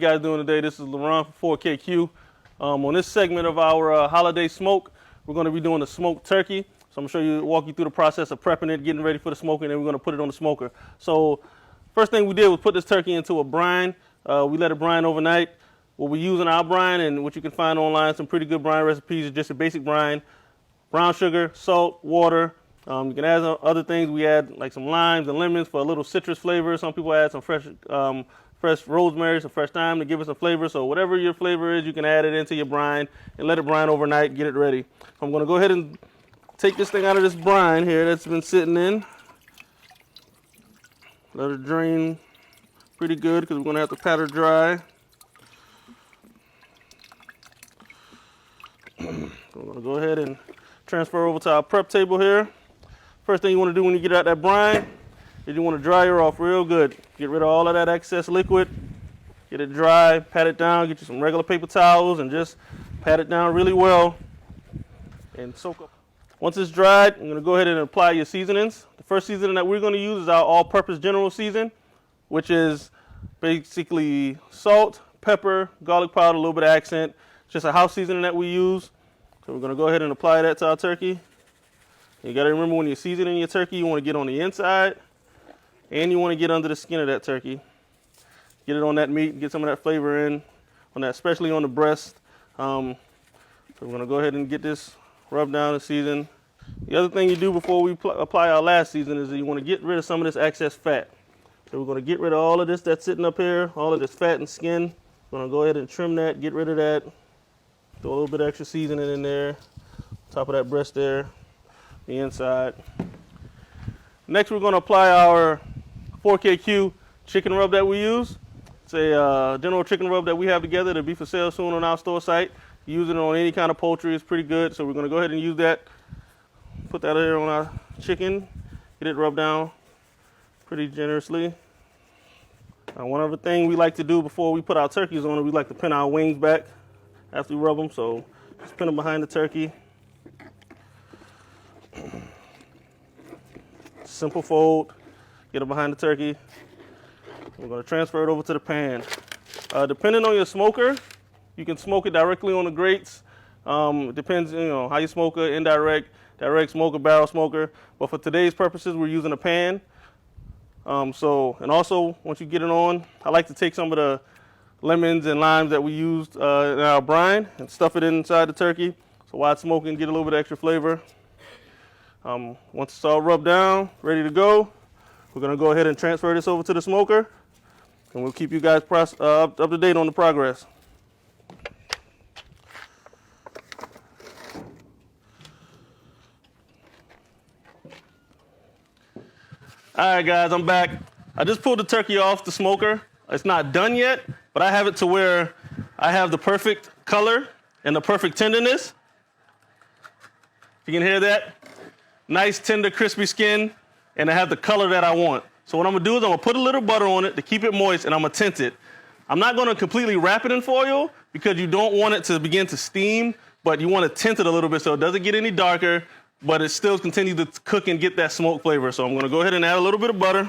you guys doing today? This is Laron for 4KQ. On this segment of our holiday smoke, we're going to be doing the smoked turkey. So I'm going to walk you through the process of prepping it, getting ready for the smoking, and then we're going to put it on the smoker. So first thing we did was put this turkey into a brine. We let it brine overnight. What we use in our brine, and what you can find online, some pretty good brine recipes, is just a basic brine. Brown sugar, salt, water. You can add other things. We add like some limes and lemons for a little citrus flavor. Some people add some fresh rosemary, some fresh thyme to give it some flavor. So whatever your flavor is, you can add it into your brine and let it brine overnight, get it ready. So I'm going to go ahead and take this thing out of this brine here that's been sitting in. Let it drain pretty good because we're going to have to pat her dry. We're going to go ahead and transfer over to our prep table here. First thing you want to do when you get out that brine is you want to dry her off real good. Get rid of all of that excess liquid. Get it dry, pat it down, get you some regular paper towels and just pat it down really well and soak up. Once it's dried, I'm going to go ahead and apply your seasonings. The first seasoning that we're going to use is our all-purpose general season, which is basically salt, pepper, garlic powder, a little bit of accent. Just a house seasoning that we use. So we're going to go ahead and apply that to our turkey. You got to remember, when you're seasoning your turkey, you want to get on the inside and you want to get under the skin of that turkey. Get it on that meat, get some of that flavor in, on that, especially on the breast. So we're going to go ahead and get this rubbed down and seasoned. The other thing you do before we apply our last season is that you want to get rid of some of this excess fat. So we're going to get rid of all of this that's sitting up here, all of this fat and skin. We're going to go ahead and trim that, get rid of that. Throw a little bit of extra seasoning in there, top of that breast there, the inside. Next, we're going to apply our 4KQ chicken rub that we use. It's a general chicken rub that we have together to be for sale soon on our store site. Use it on any kind of poultry, it's pretty good. So we're going to go ahead and use that. Put that here on our chicken, get it rubbed down pretty generously. One other thing we like to do before we put our turkeys on it, we like to pin our wings back after we rub them. So just pin them behind the turkey. Simple fold, get it behind the turkey. We're going to transfer it over to the pan. Depending on your smoker, you can smoke it directly on the grates. It depends, how you smoke it, indirect, direct smoker, barrel smoker. But for today's purposes, we're using a pan. And also, once you get it on, I like to take some of the lemons and limes that we used in our brine and stuff it inside the turkey. So while it's smoking, get a little bit of extra flavor. Once it's all rubbed down, ready to go, we're going to go ahead and transfer this over to the smoker. And we'll keep you guys up to date on the progress. All right, guys, I'm back. I just pulled the turkey off the smoker. It's not done yet, but I have it to where I have the perfect color and the perfect tenderness. You can hear that? Nice, tender, crispy skin, and I have the color that I want. So what I'm going to do is I'm going to put a little butter on it to keep it moist, and I'm going to tint it. I'm not going to completely wrap it in foil because you don't want it to begin to steam, but you want to tint it a little bit so it doesn't get any darker, but it still continues to cook and get that smoke flavor. So I'm going to go ahead and add a little bit of butter.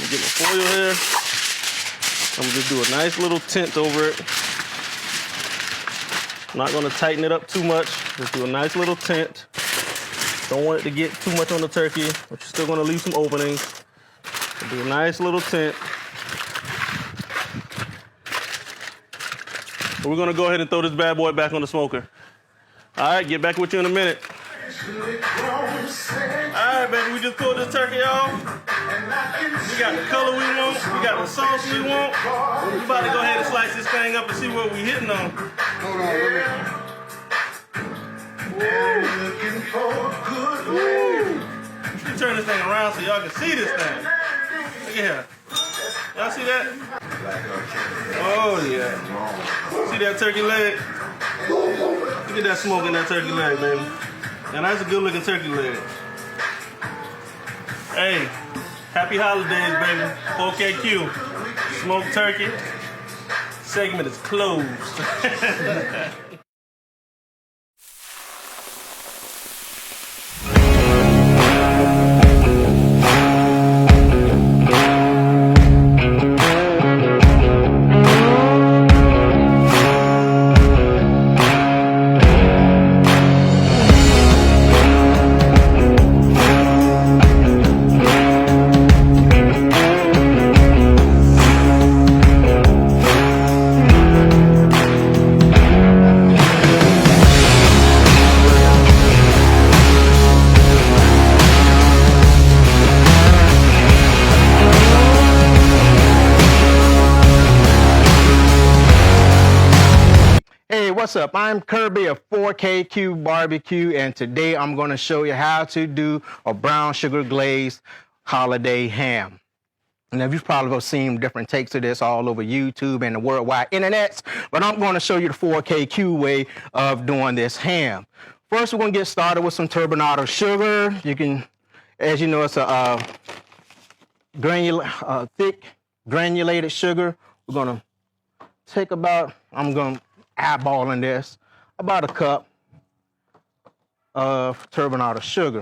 Get my foil here. I'm going to just do a nice little tint over it. I'm not going to tighten it up too much. Just do a nice little tint. Don't want it to get too much on the turkey, but you're still going to leave some openings. So do a nice little tint. And we're going to go ahead and throw this bad boy back on the smoker. All right, get back with you in a minute. All right, baby, we just pulled this turkey off. We got the color we want. We got the sauce we want. We about to go ahead and slice this thing up and see what we hitting on. Hold on, wait a minute. Let me turn this thing around so y'all can see this thing. Look at here. Y'all see that? Oh, yeah. See that turkey leg? Look at that smoke in that turkey leg, baby. And that's a good looking turkey leg. Hey, happy holidays, baby. 4KQ. Smoked turkey. Segment is closed. what's up? I'm Kirby of KIRBBQ, and today I'm going to show you how to do a brown sugar glazed holiday ham. Now, you've probably seen different takes of this all over YouTube and the worldwide internets, but I'm going to show you the 4KQ way of doing this ham. First, we're going to get started with some turbinado sugar. You can, as you know, it's a thick granulated sugar. We're going to take about, I'm going to eyeballing this, about a cup of turbinado sugar.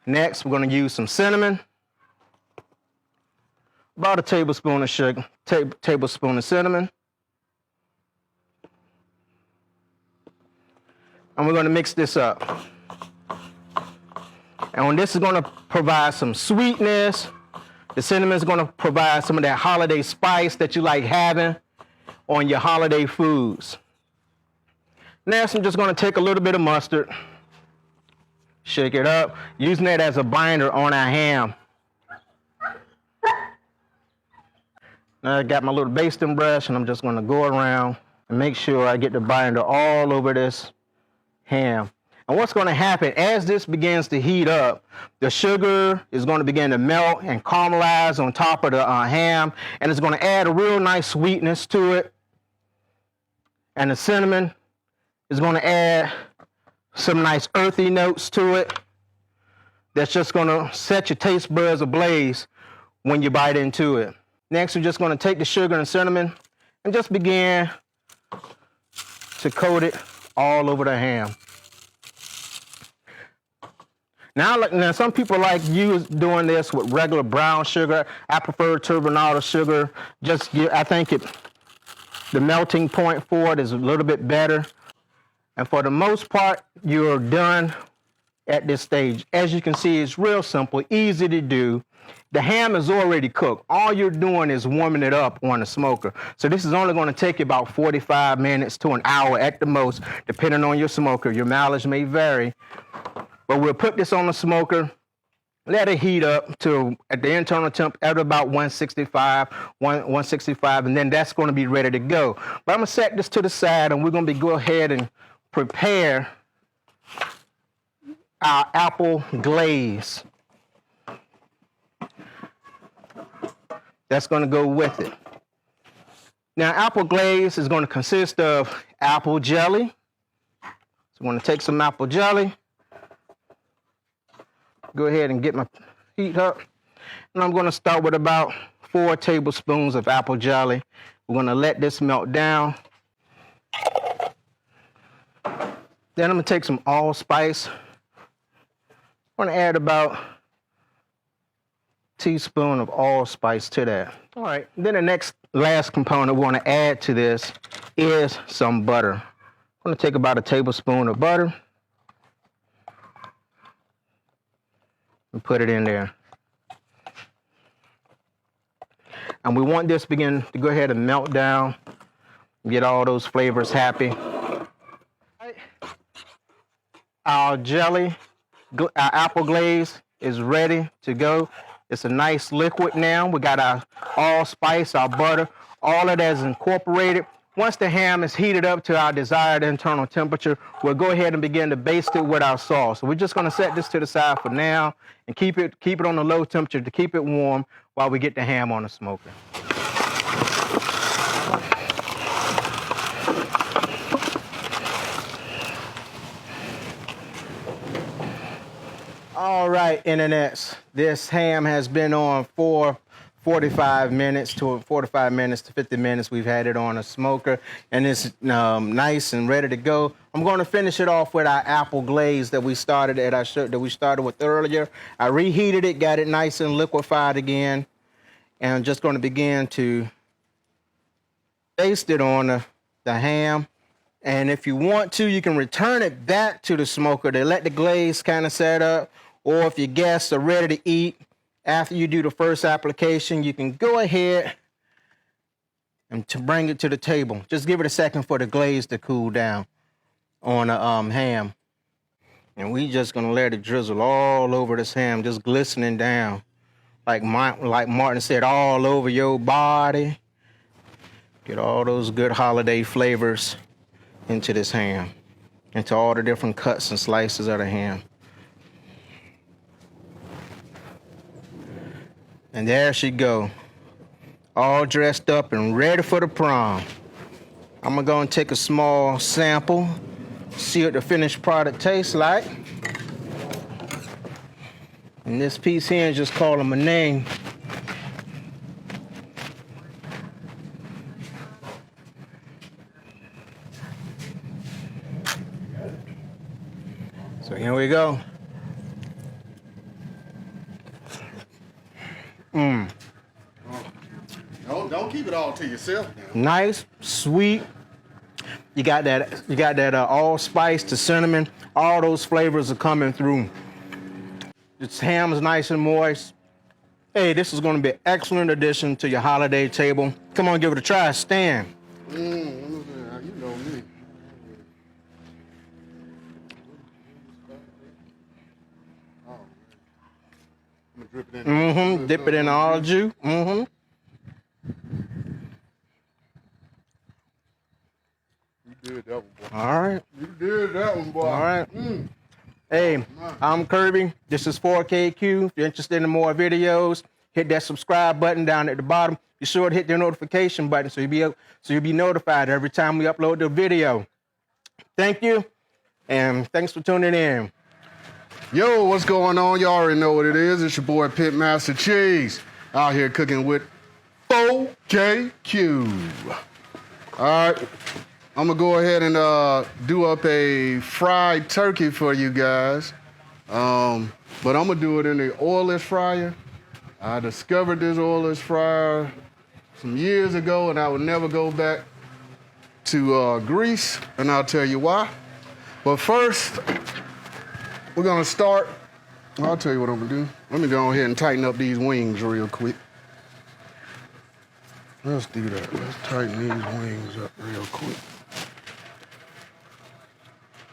Next, we're going to use some cinnamon. About a tablespoon of sugar, tablespoon of cinnamon. And we're going to mix this up. And this is going to provide some sweetness. The cinnamon is going to provide some of that holiday spice that you like having on your holiday foods. Next, I'm just going to take a little bit of mustard, shake it up, using it as a binder on our ham. Now I got my little basting brush, and I'm just going to go around and make sure I get the binder all over this ham. And what's going to happen as this begins to heat up, the sugar is going to begin to melt and caramelize on top of the ham, and it's going to add a real nice sweetness to it. And the cinnamon is going to add some nice earthy notes to it. That's just going to set your taste buds ablaze when you bite into it. Next, we're just going to take the sugar and cinnamon and just begin to coat it all over the ham. Now some people like doing this with regular brown sugar. I prefer turbinado sugar. I think the melting point for it is a little bit better. And for the most part, you're done at this stage. As you can see, it's real simple, easy to do. The ham is already cooked. All you're doing is warming it up on the smoker. So this is only going to take you about 45 minutes to an hour at the most, depending on your smoker. Your mileage may vary. But we'll put this on the smoker, let it heat up to at the internal temp at about 165, and then that's going to be ready to go. But I'm going to set this to the side, and we're going to go ahead and prepare our apple glaze. That's going to go with it. Now, apple glaze is going to consist of apple jelly. So I'm going to take some apple jelly. Go ahead and get my heat up. And I'm going to start with about 4 tablespoons of apple jelly. We're going to let this melt down. Then I'm going to take some allspice. I'm going to add about a teaspoon of allspice to that. All right, then the last component we want to add to this is some butter. I'm going to take about a tablespoon of butter and put it in there. And we want this to begin to go ahead and melt down, get all those flavors happy. Our jelly, our apple glaze is ready to go. It's a nice liquid now. We got our allspice, our butter, all of that is incorporated. Once the ham is heated up to our desired internal temperature, we'll go ahead and begin to baste it with our sauce. So we're just going to set this to the side for now and keep it on a low temperature to keep it warm while we get the ham on the smoker. All right, internets, this ham has been on for 45 minutes to 50 minutes. We've had it on a smoker, and it's nice and ready to go. I'm going to finish it off with our apple glaze that we started with earlier. I reheated it, got it nice and liquefied again, and I'm just going to begin to baste it on the ham. And if you want to, you can return it back to the smoker to let the glaze kind of set up. Or if your guests are ready to eat after you do the first application, you can go ahead and to bring it to the table. Just give it a second for the glaze to cool down on the ham. And we just gonna let it drizzle all over this ham, just glistening down. Like Martin said, all over your body. Get all those good holiday flavors into this ham, into all the different cuts and slices of the ham. And there she go, all dressed up and ready for the prom. I'm gonna go and take a small sample, see what the finished product tastes like. And this piece here, just call him a name. So here we go. Don't keep it all to yourself now. Nice, sweet. You got that allspice, the cinnamon. All those flavors are coming through. This ham is nice and moist. Hey, this is going to be an excellent addition to your holiday table. Come on, give it a try. Stan. You know me. I'm gonna drip it in. Dip it in all juice. You did that one, boy. All right. You did that one, boy. All right. Hey, I'm Kirby. This is 4KQ. If you're interested in more videos, hit that subscribe button down at the bottom. Be sure to hit the notification button so you'll be notified every time we upload the video. Thank you, and thanks for tuning in. Yo, what's going on? Y'all already know what it is. It's your boy Pitmaster Chez out here cooking with 4KQ. All right, I'm gonna go ahead and do up a fried turkey for you guys, but I'm gonna do it in the oilless fryer. I discovered this oilless fryer some years ago, and I would never go back to grease, and I'll tell you why. But first, we're gonna start. I'll tell you what I'm gonna do. Let me go ahead and tighten up these wings real quick. Let's do that. Let's tighten these wings up real quick.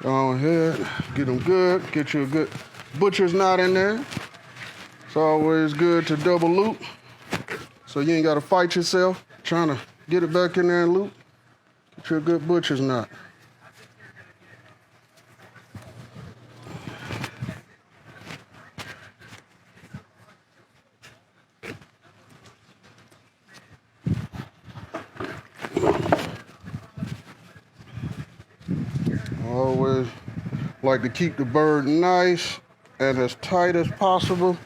Go ahead, get them good. Get you a good butcher's knot in there. It's always good to double loop, so you ain't gotta fight yourself trying to get it back in there and loop. Get you a good butcher's knot. Always like to keep the bird nice and as tight as possible.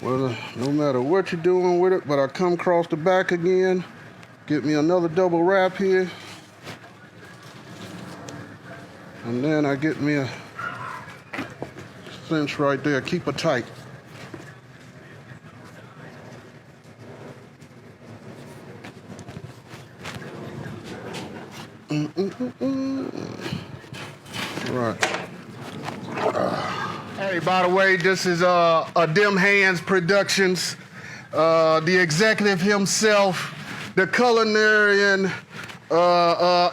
Well, no matter what you're doing with it, but I come across the back again, get me another double wrap here. And then I get me a cinch right there, keep it tight. Right. Hey, by the way, this is a Dim Hands Productions. The executive himself, the culinarian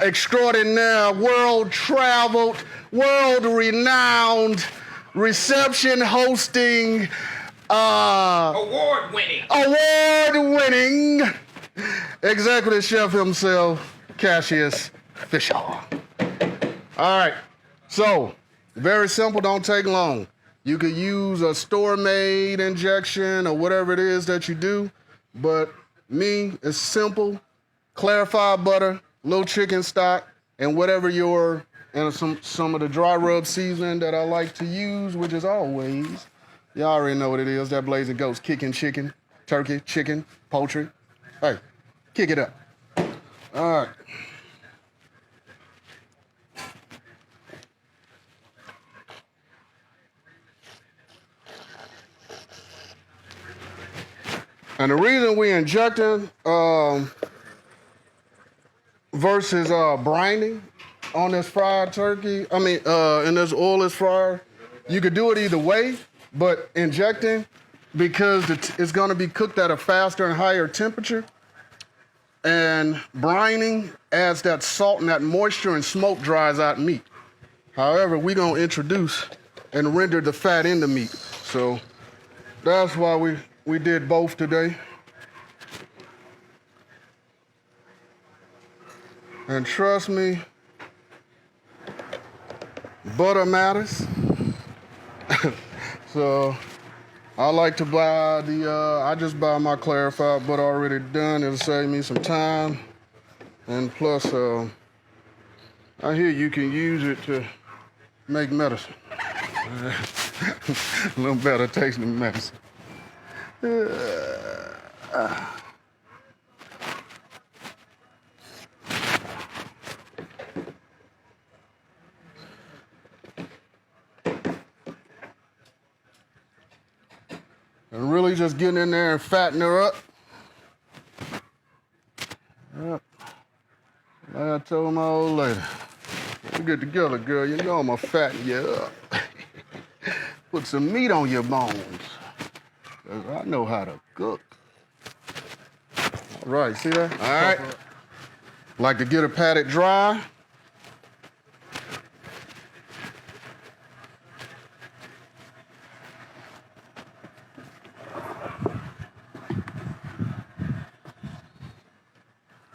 extraordinaire, world-traveled, world-renowned, reception hosting, award-winning executive chef himself, Cassius Fisher. All right, so very simple, don't take long. You could use a store-made injection or whatever it is that you do, but me, it's simple, clarified butter, little chicken stock, and whatever and some of the dry rub seasoning that I like to use, which is always, y'all already know what it is, that Blazing Ghost, kicking chicken, turkey, chicken, poultry. Hey, kick it up. All right. And the reason we injecting versus brining on this fried turkey, in this oilless fryer, you could do it either way, but injecting, because it's gonna be cooked at a faster and higher temperature, and brining adds that salt and that moisture, and smoke dries out meat. However, we're gonna introduce and render the fat in the meat. So that's why we did both today. And trust me, butter matters. So I like to buy I just buy my clarified butter already done. It'll save me some time. And plus, I hear you can use it to make medicine. A little better taste than medicine. And really just getting in there and fatten her up. Yep. Like I told my old lady, we get together, girl, you know I'm gonna fatten you up. Put some meat on your bones. 'Cause I know how to cook. All right, see that? All right. Like to get a patted dry.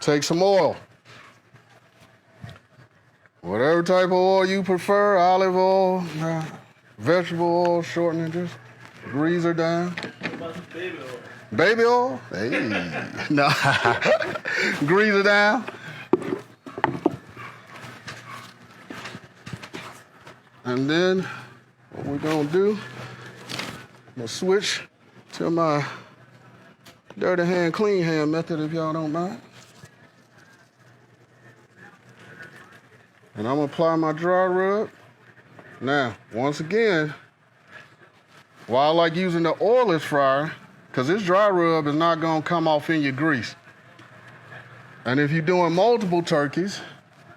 Take some oil. Whatever type of oil you prefer, olive oil, vegetable oil, shortening, just grease her down. What about some baby oil? Baby oil? Hey, no. Grease her down. And then what we're gonna do, I'm gonna switch to my dirty hand, clean hand method if y'all don't mind. And I'm gonna apply my dry rub. Now, once again, while I like using the oilless fryer, because this dry rub is not gonna come off in your grease. And if you're doing multiple turkeys,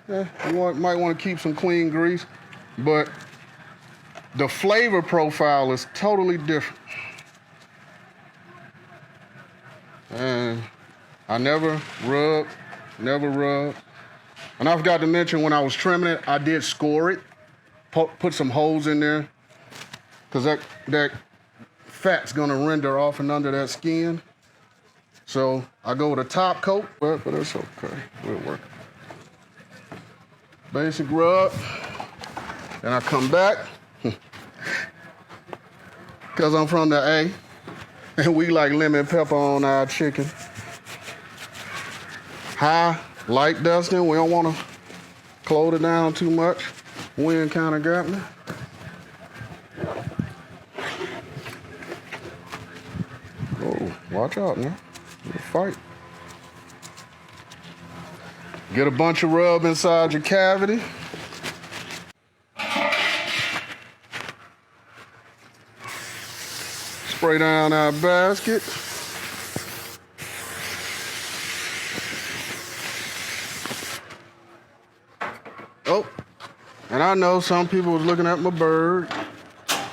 you might wanna keep some clean grease, but the flavor profile is totally different. And I never rub. And I forgot to mention, when I was trimming it, I did score it, put some holes in there, because that fat's gonna render off and under that skin. So I go with a top coat, but it's okay, we'll work. Basic rub, then I come back, because I'm from the A, and we like lemon pepper on our chicken. High, light dusting, we don't want to close it down too much. Wind kind of got me. Oh, watch out now, you'll fight. Get a bunch of rub inside your cavity. Spray down our basket. Oh, and I know some people was looking at my bird,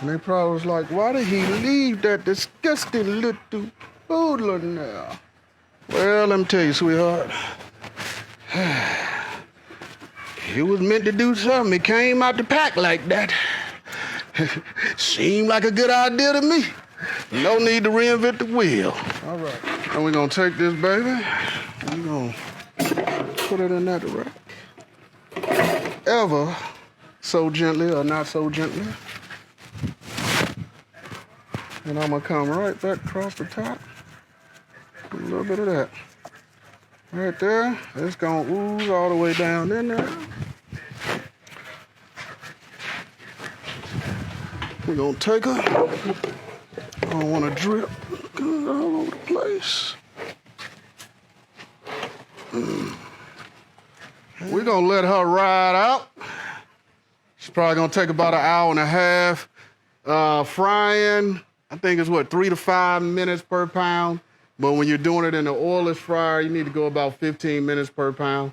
and they probably was like, why did he leave that disgusting little poodle in there? Well, let me tell you, sweetheart. He was meant to do something. He came out the pack like that. Seemed like a good idea to me. No need to reinvent the wheel. All right. And we're gonna take this baby, we're gonna put it in that rack. Ever so gently or not so gently. And I'm gonna come right back across the top. A little bit of that. Right there. It's gonna ooze all the way down in there. We're gonna take her. I don't wanna drip good all over the place. We're gonna let her ride out. She's probably gonna take about an hour and a half. Frying, I think it's 3 to 5 minutes per pound. But when you're doing it in the oilless fryer, you need to go about 15 minutes per pound.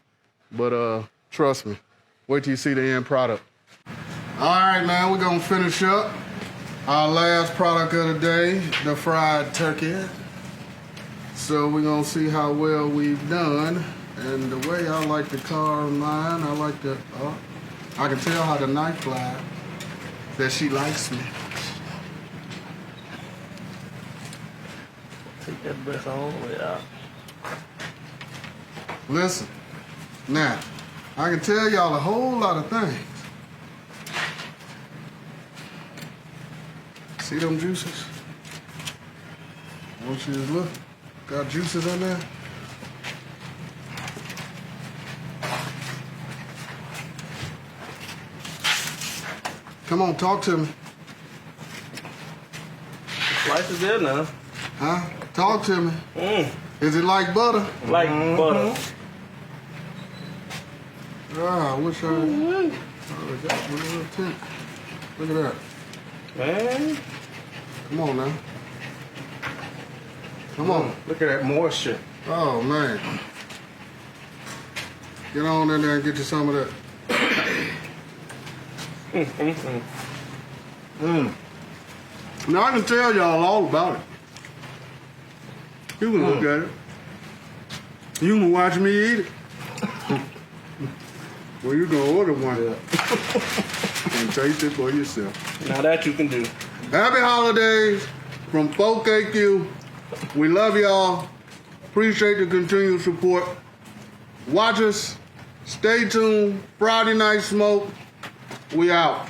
But trust me, wait till you see the end product. All right, man, we're gonna finish up our last product of the day, the fried turkey. So we're gonna see how well we've done. And the way I like to carve mine, I like to, I can tell how the knife flies, that she likes me. Take that breath all the way out. Listen, now, I can tell y'all a whole lot of things. See them juices? I want you to look. Got juices in there? Come on, talk to me. Slice is there now. Huh? Talk to me. Is it like butter? Like butter. Ah, I wish I got one little tip. Look at that. Man. Come on now. Come on. Look at that moisture. Oh, man. Get on in there and get you some of that. Now, I can tell y'all all about it. You can look at it. You can watch me eat it. Well, you can order one and taste it for yourself. Now that you can do. Happy holidays from 4KQ. We love y'all. Appreciate the continued support. Watch us. Stay tuned. Friday Night Smoke. We out.